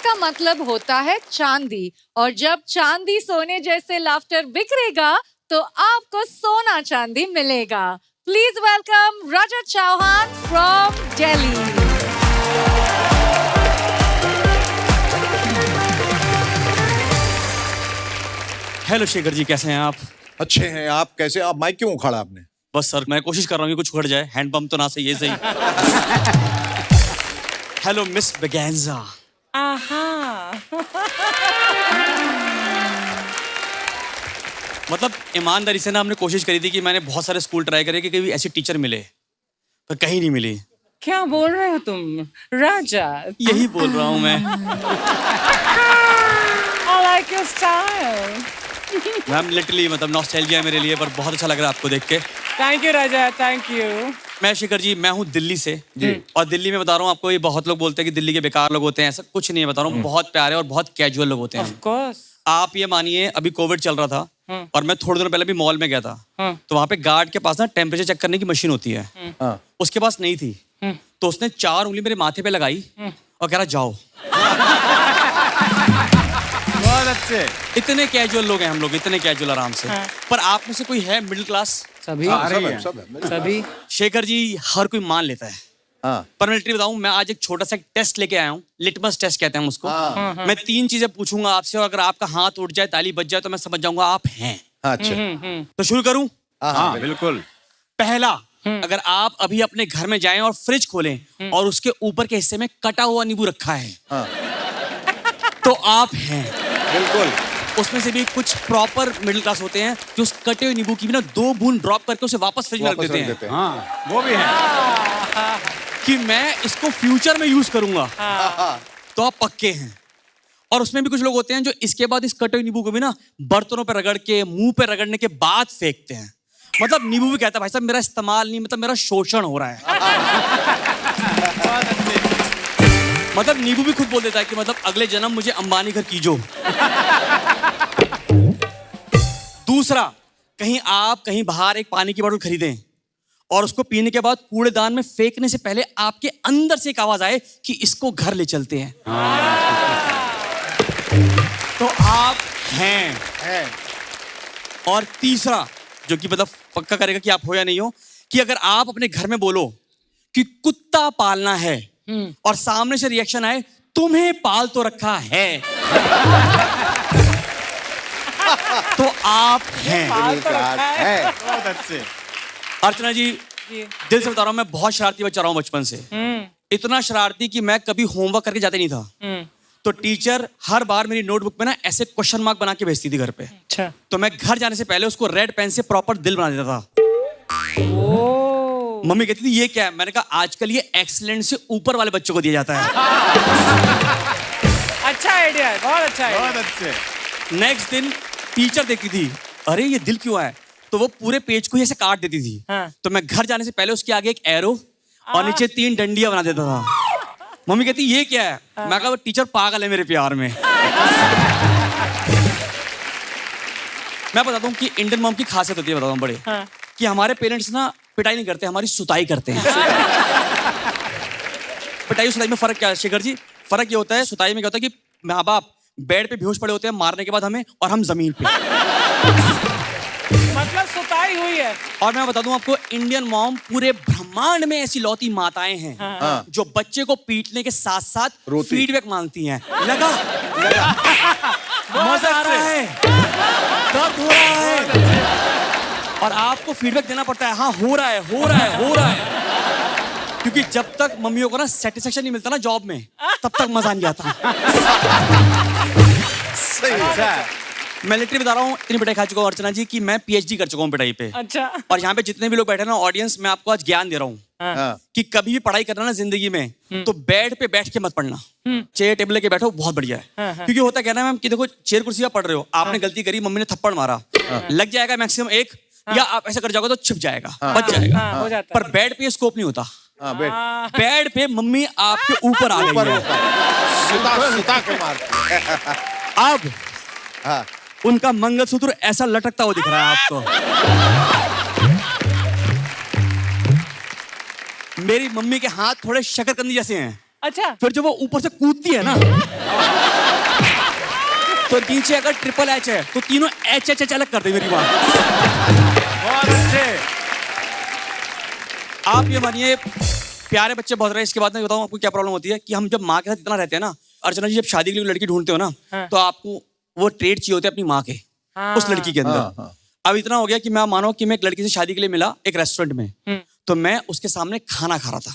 का मतलब होता है चांदी, और जब चांदी सोने जैसे लाफ्टर बिखरेगा तो आपको सोना चांदी मिलेगा। Please welcome Rajat Chauhan from Delhi. Hello Shekhar ji, कैसे हैं आप? अच्छे हैं। आप कैसे? आप माइक क्यों उखाड़ा आपने? बस सर, मैं कोशिश कर रहा हूँ कि कुछ उखड़ जाए। हैंड पंप तो ना सही, ये सही। हेलो मिस बेगेंजा। मतलब ईमानदारी से ना, हमने कोशिश करी थी कि मैंने बहुत सारे स्कूल ट्राई करे कि कभी ऐसी टीचर मिले, पर कहीं नहीं मिली। क्या बोल रहे हो तुम राजा? यही बोल रहा हूँ मैं। I like your style. Ma'am literally मतलब नॉस्टैल्जिया है मेरे लिए, पर बहुत अच्छा लग रहा है आपको देख के। Thank you Raja, thank you. मैं शेखर जी, मैं हूँ दिल्ली से जी। और दिल्ली में बता रहा हूँ आपको, ये बहुत लोग बोलते हैं कि दिल्ली के बेकार लोग होते हैं, ऐसा कुछ नहीं है। बता रहा हूँ, बहुत प्यारे और बहुत कैजुअल लोग होते हैं। Of course. आप ये मानिए, अभी कोविड चल रहा था और मैं थोड़े दिनों पहले भी मॉल में गया था, तो वहां पे गार्ड के पास ना टेम्परेचर चेक करने की मशीन होती है, हाँ। उसके पास नहीं थी, तो उसने 4 उंगली मेरे माथे पे लगाई और कह रहा जाओ। बहुत अच्छे। इतने कैजुअल लोग हैं हम लोग, इतने कैजुअल आराम से। पर आप में से कोई है मिडिल क्लास? सभी सब है। सभी शेखर जी, हर कोई मान लेता है। हाँ। पर मैं लिटरली बताऊं, मैं आज एक छोटा सा टेस्ट लेके आया हूँ, लिटमस टेस्ट कहते हैं उसको। मैं 3 चीजें पूछूंगा आपसे, और अगर आपका हाथ उठ जाए, ताली बज जाए, तो मैं समझ जाऊंगा आप हैं। अच्छा। तो शुरू करूं? हाँ, बिल्कुल। पहला, अगर आप अभी अपने घर में जाएं और फ्रिज खोलें और उसके ऊपर के हिस्से में कटा हुआ नींबू रखा है, हाँ। तो आप हैं। बिल्कुल। उसमें से भी कुछ प्रॉपर मिडिल क्लास होते हैं जो उस कटे हुए नींबू की भी ना 2 बूंद ड्रॉप करके उसे वापस फ्रिज में रख देते हैं। हाँ, वो भी है। कि मैं इसको फ्यूचर में यूज करूंगा। तो आप पक्के हैं। और उसमें भी कुछ लोग होते हैं जो इसके बाद इस कटे हुए नींबू को भी ना बर्तनों पे रगड़ के, मुंह पे रगड़ने के बाद फेंकते हैं। मतलब नींबू भी कहता है भाई साहब मेरा इस्तेमाल नहीं, मतलब मेरा शोषण हो रहा है। मतलब नींबू भी खुद बोल देता है कि मतलब अगले जन्म मुझे अंबानी घर कीजो। दूसरा, कहीं बाहर एक पानी की बोतल खरीदें और उसको पीने के बाद कूड़ेदान में फेंकने से पहले आपके अंदर से एक आवाज आए कि इसको घर ले चलते हैं। तो आप हैं। और तीसरा, जो कि मतलब पक्का करेगा कि आप हो या नहीं हो, कि अगर आप अपने घर में बोलो कि कुत्ता पालना है और सामने से रिएक्शन आए तुम्हें पाल तो रखा है, तो आप हैं। बहुत अच्छे। अर्चना जी, दिल से बता रहा हूं, मैं बहुत शरारती बच्चा रहा हूं बचपन से। इतना शरारती कि मैं कभी होमवर्क करके जाते नहीं था। तो टीचर हर बार मेरी नोटबुक में ना ऐसे क्वेश्चन मार्क बना के भेजती थी घर पे। अच्छा। तो मैं घर जाने से पहले उसको रेड पेन से प्रॉपर दिल बना देता था। मम्मी कहती थी ये क्या है? मैंने कहा आजकल ये एक्सीलेंट से ऊपर वाले बच्चों को दिया जाता है। अच्छा आइडिया है, बहुत अच्छा आइडिया। बहुत अच्छे। नेक्स्ट दिन टीचर देखती थी, अरे ये दिल क्यों है, तो वो पूरे पेज को ही ऐसे काट देती थी। तो मैं घर जाने से पहले उसके आगे एक एरो और नीचे 3 डंडियां बना देता था। मम्मी कहती ये क्या है? मैं कहा वो टीचर पागल है मेरे प्यार में। मैं बताता हूँ कि इंडियन मॉम की खासियत होती है, बताता हूँ बड़े, कि हमारे पेरेंट्स ना पिटाई नहीं करते, हमारी सुताई करते हैं। पिटाई और सुताई में फर्क क्या है शेखर जी? फर्क ये होता है, सुताई में क्या होता है कि माँ बाप बेड पे बेहोश पड़े होते हैं मारने के बाद हमें, और हम जमीन पे। मतलब सुताई हुई है। और मैं बता दूं आपको, इंडियन मॉम पूरे ब्रह्मांड में ऐसी लौती माताएं हैं जो बच्चे को पीटने के साथ साथ फीडबैक मांगती हैं। लगा मजा आ रहा है, दर्द हो रहा है, और आपको फीडबैक देना पड़ता है, हाँ हो रहा है, हो रहा है, हो रहा है। क्योंकि जब तक मम्मियों को ना सेटिस्फेक्शन नहीं मिलता ना जॉब में, तब तक मजा नहीं आता। सही है। मैं लिटरली बता रहा हूँ, इतनी पिटाई खा चुका हूँ अर्चना जी कि मैं PhD कर चुका हूँ पिटाई पे। अच्छा। और यहाँ पे जितने भी लोग बैठे ना ऑडियंस, मैं आपको आज ज्ञान दे रहा हूँ कि कभी भी पढ़ाई करना ना जिंदगी में, तो बेड पे बैठ के मत पढ़ना, चेयर टेबल लेके बैठो, बहुत बढ़िया है। क्योंकि होता क्या ना मैम कि देखो, चेयर कुर्सी पे पढ़ रहे हो, आपने गलती करी, मम्मी ने थप्पड़ मारा, लग जाएगा मैक्सिमम 1, या आप ऐसा कर जाओगे तो छिप जाएगा, बच जाएगा। हो जाता है। पर बेड पे स्कोप नहीं होता। बेड बेड पे मम्मी आपके ऊपर आ गई है, सुता के मारती है। अब हाँ। उनका मंगलसूत्र ऐसा लटकता हुआ दिख रहा है आपको। मेरी मम्मी के हाथ थोड़े शकरकंदी जैसे हैं। अच्छा। फिर जब वो ऊपर से कूदती है ना, तो नीचे अगर ट्रिपल एच है तो तीनों एच एच एच अलग कर दे मेरी माँ। बहुत अच्छे। आप ये मानिए प्यारे बच्चे बहुत रहे। इसके बाद मैं बताऊं आपको क्या प्रॉब्लम होती है कि हम जब माँ के साथ इतना रहते हैं ना, अर्चना जी, जब शादी के लिए लड़की ढूंढते हो ना, तो आपको वो ट्रेड चाहिए होते हैं अपनी माँ के उस लड़की के अंदर। अब इतना हो गया कि मैं मानो कि मैं एक लड़की से शादी के लिए मिला एक रेस्टोरेंट में, तो मैं उसके सामने खाना खा रहा था,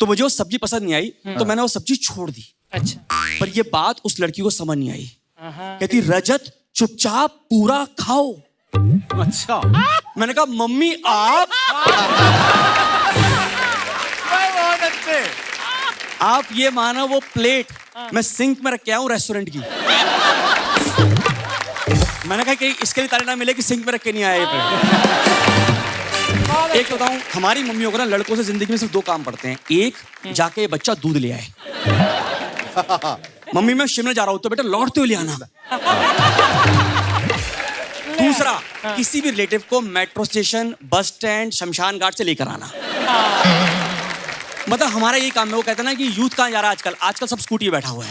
तो मुझे वो सब्जी पसंद नहीं आई, तो मैंने वो सब्जी छोड़ दी। अच्छा। पर ये बात उस लड़की को समझ नहीं आई। कहती रजत चुपचाप पूरा खाओ। अच्छा। मैंने कहा मम्मी आप बहुत अच्छे। आप ये मानो वो प्लेट मैं सिंक में रख के आया हूं रेस्टोरेंट की। मैंने कहा कि इसके लिए तारीफ ना मिले कि सिंक में रख के नहीं आया ये प्लेट। एक बताऊं, हमारी मम्मियों को ना लड़कों से जिंदगी में सिर्फ दो काम पड़ते हैं। एक, जाके बच्चा दूध ले आए। मम्मी मैं शिमला जा रहा हूं तो बेटा लौटते हुए ले आना। दूसरा, किसी भी रिलेटिव को मेट्रो स्टेशन, बस स्टैंड, शमशान घाट से लेकर आना। मतलब हमारा यही काम है। वो कहते हैं ना कि यूथ कहाँ जा रहा है आजकल, आजकल सब स्कूटी पे बैठा हुआ है।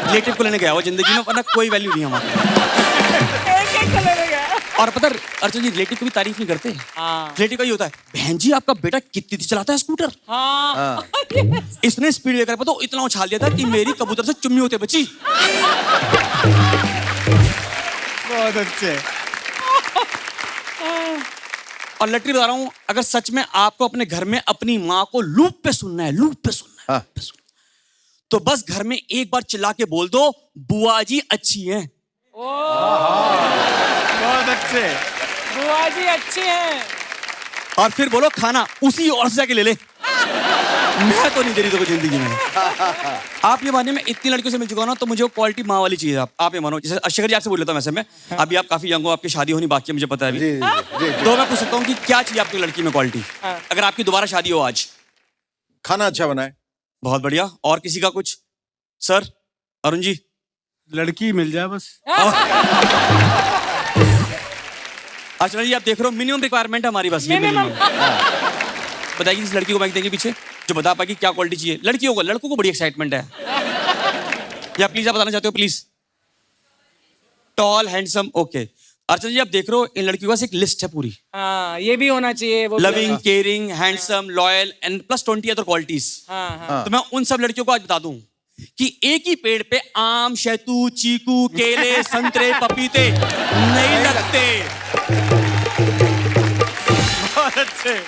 रिलेटिव को लेने गया वो जिंदगी में, वरना कोई वैल्यू नहीं हमारी। एक को लेने गया। और पता अर्चना जी, रिलेटिव को भी तारीफ नहीं करते। रिलेटिव का ये होता है, बहन जी आपका बेटा कितनी तेज चलाता है स्कूटर। इसने स्पीड लेकर पता इतना उछाल दिया था कि मेरी कबूतर से चुम्मी होते बची। बहुत अच्छे। और लटरी बता रहा हूं, अगर सच में आपको अपने घर में अपनी माँ को लूप पे सुनना है, लूप पे सुनना है, तो बस घर में एक बार चिल्ला के बोल दो, बुआ जी अच्छी हैं। बहुत अच्छे। बुआ जी अच्छी हैं। और फिर बोलो खाना उसी और से जाके ले ले। मैं तो नहीं दे रही तो जिंदगी में। आप ये मानिए मैं इतनी लड़कियों से मिल चुका हूं ना, तो मुझे वो क्वालिटी माँ वाली चाहिए। आप ये मानो, जैसे अशगर जी आपसे बोल लेता हूं, वैसे मैं अभी आप काफी यंग हो, आपकी शादी होनी बाकी है, मुझे पता है अभी। तो मैं पूछ सकता हूँ कि क्या चाहिए आपकी लड़की में क्वालिटी, अगर आपकी दोबारा शादी हो आज? खाना अच्छा बनाए। बहुत बढ़िया। और किसी का कुछ? सर अरुण जी? लड़की मिल जाए बस। अर्चना जी आप देख रहे हो, मिनिमम रिक्वायरमेंट है हमारी बस ये। बताइए इस लड़की को माइक देंगे पीछे जो बता पाएगी क्या क्वालिटी चाहिए। लड़कियों को, लड़कों को बड़ी एक्साइटमेंट है। या प्लीज आप बताना चाहते हो please? Tall, handsome, okay. Archana ji आप देख रहे हो, इन लड़कियों के पास एक लिस्ट है पूरी। ये भी होना चाहिए। Loving, caring, handsome, loyal and plus 20 other qualities. तो मैं उन सब लड़कियों को आज बता दूं कि एक ही पेड़ पे आम, शहतूत, चीकू, केले, संतरे, पपीते नहीं लगते। बहुत अच्छे।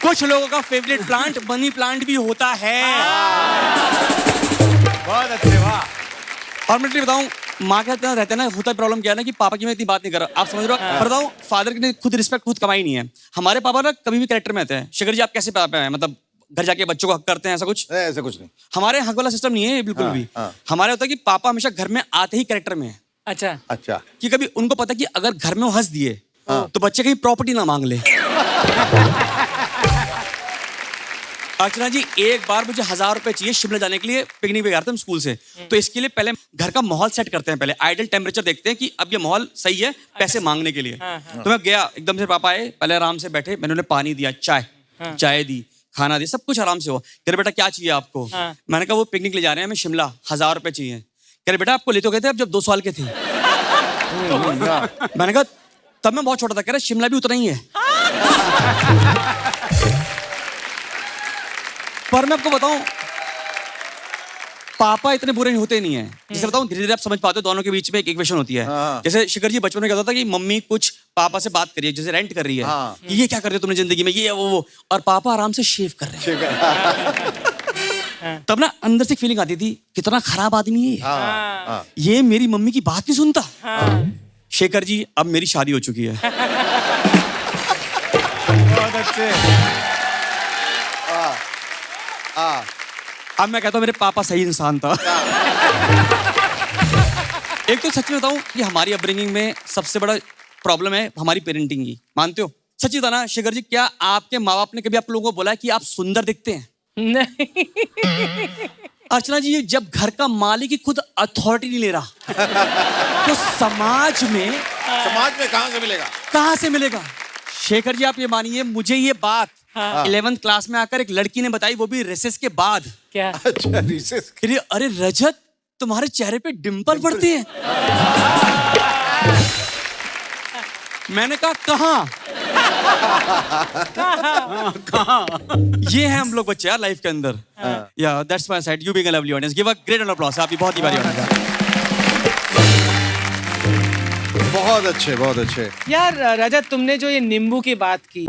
कुछ लोगों का फेवरेट प्लांट मनी प्लांट भी होता है। बहुत अच्छे। वाह। और मैं बताऊं, माँ के साथ रहते हैं ना, होता प्रॉब्लम क्या है ना कि पापा की मैं इतनी बात नहीं कर रहा, आप समझ रहे हो। बताऊं, फादर की खुद रिस्पेक्ट खुद कमाई नहीं है। हमारे पापा ना कभी भी कैरेक्टर में आते हैं। शिखर जी आप कैसे पापा हैं, मतलब घर जाके बच्चों को हक करते हैं, ऐसा कुछ? ऐसा कुछ नहीं, हमारे हक वाला सिस्टम नहीं है बिल्कुल भी। हमारे होता है कि पापा हमेशा घर में आते ही कैरेक्टर में है। अच्छा। अच्छा। कि कभी उनको पता कि अगर घर में वो हंस दिए तो बच्चे कहीं प्रॉपर्टी ना मांग ले। अर्चना जी एक बार मुझे 1000 रुपए चाहिए शिमला जाने के लिए, पिकनिक पे गया था हम स्कूल से। तो इसके लिए पहले घर का माहौल सेट करते हैं, पहले आइडल टेम्परेचर देखते हैं कि अब ये माहौल सही है पैसे मांगने के लिए। तो मैं गया, एकदम से पापा आए, पहले आराम से बैठे, मैंने उन्हें पानी दिया, चाय दी, खाना दिया, सब कुछ आराम से हुआ। कह रहे बेटा क्या चाहिए आपको? मैंने कहा वो पिकनिक ले जा रहे हैं हमें शिमला, 1000 रुपए चाहिए। कह रहे बेटा आपको ले तो गए थे अब जब 2 साल के थे। मैंने कहा तब मैं बहुत छोटा था। कह रहे शिमला भी उतना ही है। पर मैं आपको बताऊं, पापा इतने बुरे होते नहीं है। जैसे बताऊं, धीरे धीरे आप समझ पाते हो, दोनों के बीच में एक इक्वेशन होती है। जैसे शिखर जी बचपन में कहता था कि मम्मी कुछ पापा से बात करिए, जैसे रेंट कर रही है कि ये क्या कर रहे हो तुमने जिंदगी में, ये वो, और पापा आराम से शेव कर रहे हैं। तब ना अंदर से फीलिंग आती थी कितना खराब आदमी है ये मेरी मम्मी की बात नहीं सुनता। शेखर जी अब मेरी शादी हो चुकी है। बहुत अच्छे। अब मैं कहता हूँ मेरे पापा सही इंसान था। एक तो सच में बताऊं कि हमारी अपब्रिंगिंग में सबसे बड़ा प्रॉब्लम है हमारी पेरेंटिंग की, मानते हो? सच्ची था ना शेखर जी, क्या आपके माँ बाप ने कभी आप लोगों को बोला कि आप सुंदर दिखते हैं? नहीं। अर्चना जी जब घर का मालिक ही खुद अथॉरिटी नहीं ले रहा तो समाज में कहाँ से मिलेगा? कहाँ से मिलेगा? शेखर जी आप ये मानिए, मुझे ये बात 11th क्लास में आकर एक लड़की ने बताई, वो भी रिसेस के बाद। क्या? अच्छा, रिसेस। अरे रजत तुम्हारे चेहरे पे डिंपल पड़ती है। मैंने कहा कहाँ? ये है हम लोग बच्चे यार लाइफ के अंदर। या that's my side, you being a lovely audience, give a great applause. आप भी बहुत ही बारी होना। बहुत अच्छे, बहुत अच्छे। यार रजत, तुमने जो ये नींबू की बात की,